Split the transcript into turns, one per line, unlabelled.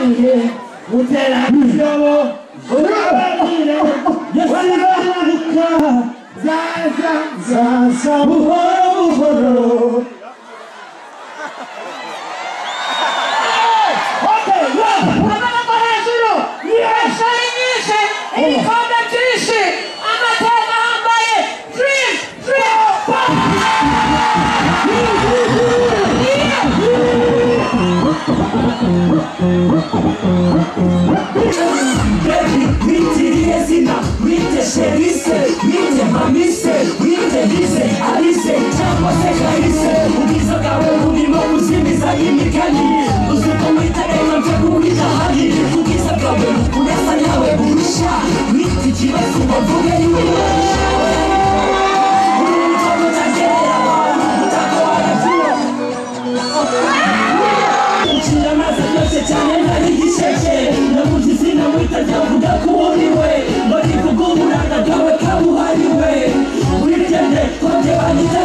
Utange utera kiyobo urababire warabaruka zaza buhoro buhoro. Okay, amaboko hejuru yeshari nyinshi ibikombe byinshi amateka hambaye dream Witiriye zina, wite sherise, wite mamise, wite lise, alise, cyangwa se kahise. Ubwiza bwawe burimo kuzimiza imigani, uziko witereka mfe kuwita hari. Ubwiza bwawe bukurasa nawe burusha, wite ikibazo ngo mvuge y'ububasha. Uri umutako utagerera abantu, umutako waravuye. Ucira amazi aryoshye cyane ntari igisheke, nabuze izina mwita ryavuga ko uriwe, ngo rivuge uburanga bwawe kabuhariwe. Witende ko njye banyita